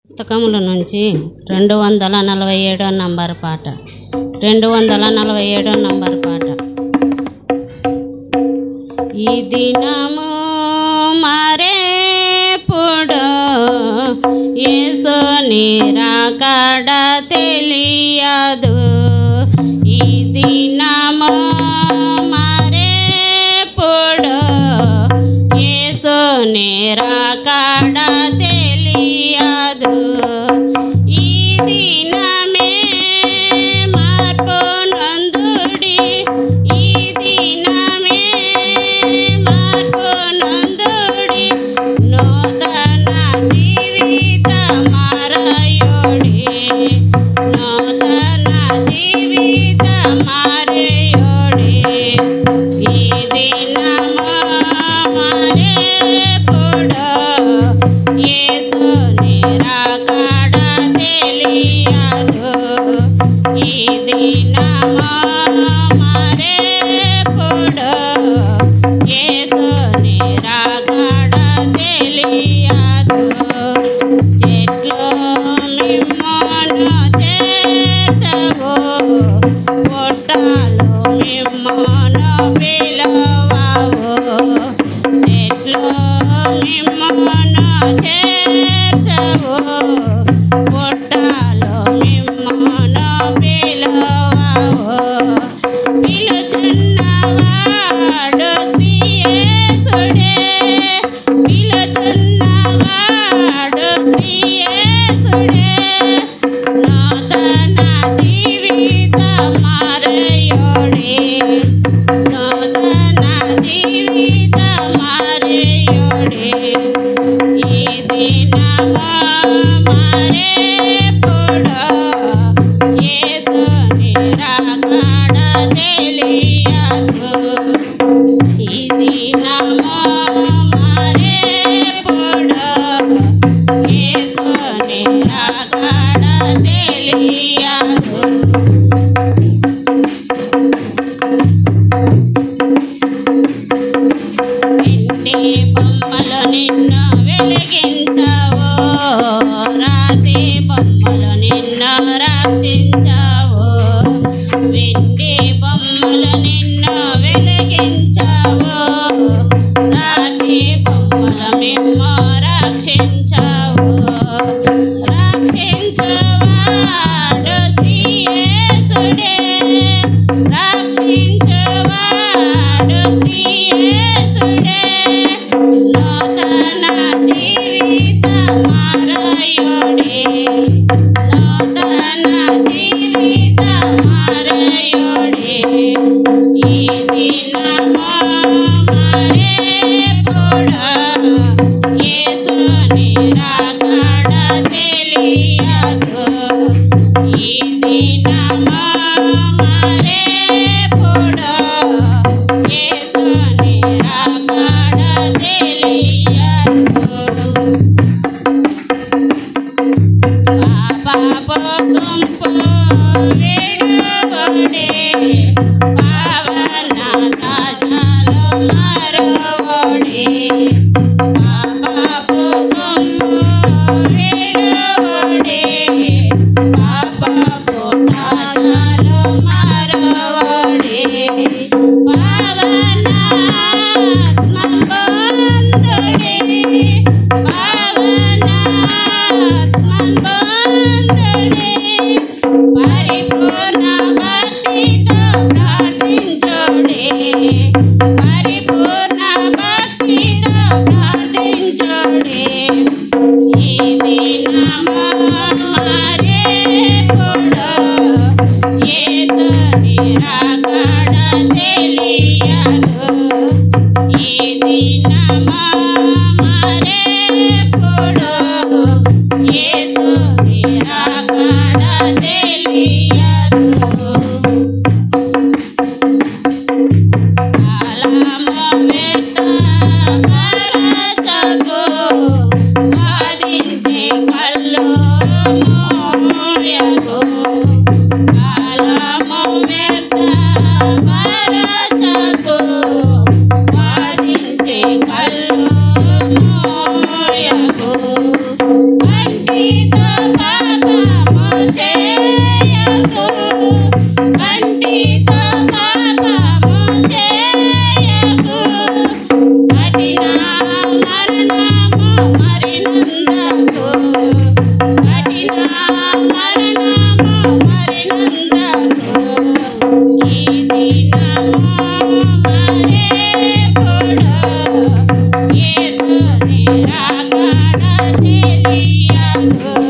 పుస్తకముల నుంచి 247 నంబర్ పాట. 247 నంబర్ పాట. ఈ దినము మరేపుడో యేసుని రాకడ తెలియదు. ఈ దినము మరేపుడో యేసుని రాకడ తెలియదు. ఈ దినమే మార్పు నందుడి, ఈ దినమే మార్పు నందుడి, నూతన జీవిత మారయుడి, నూతన జీవిత మారయుడి. ఈ దినము మరేపుడో యేసుని రాకడ తెలియదు. ఈ దినము మరేపుడో యేసుని రాకడ తెలియదు. చెట్లు మిమ్మును చేర్చవు, పుట్టలు మిమ్మును పిలువవు. చెట్లు మిమ్మును చేర్చవు, పుట్టలు మిమ్మును పిలువవు. పిలుచున్నవాడు శ్రీ యేసుడే, పిలుచున్నవాడు శ్రీ యేసుడే, నూతన జీవిత మారయుడే, నూతన జీవిత మారయుడే. ఈ దినము మరేపుడో యేసుని రాకడ తెలియదు. ఈ దినము మరేపుడో యేసుని రాకడ తెలియదు. ఇంటి బొమ్మలు నిన్ను వెలిగించవు, రాతి బొమ్మలు నిన్ను రక్షించవు. వెండి బొమ్మలు నిన్ను వెలిగించవు, రాతి బొమ్మలు మిమ్ము రక్షించవు. రక్షించువాడు శ్రీ యేసుడే, రక్షించువాడు శ్రీ యేసుడే, నూతన జీవిత మారయుడే, నూతన జీవిత మారయుడే. ఈ దినము మరేపుడో యేసుని రాకడ తెలియదు. ఈ దినము మరేపుడో యేసుని రాకడ తెలియదు. పాపపు గుంపు విడువడే, పావన నాశలు మరువడే. పాపపు గుంపు విడువడే, పాపపు నాశలు మరువడే. పావనాత్మంబుందుడే, పావనాత్మంబుందుడే, పరిపూర్ణ భక్తితో ప్రార్థించుడే, పరిపూర్ణ భక్తితో ప్రార్థించుడే. ఈ దినము మరేపుడో యేసుని రాకడ తెలియదు. ఈ దినము మరేపుడో యేసుని రాకడ తెలియదు. కాలము వ్యర్థపరచకు, వాదించే కళ్ళు మూయకు. కాలము వ్యర్థపరచకు, వాదించే కళ్ళు మూయకు. భక్తితో Thank you.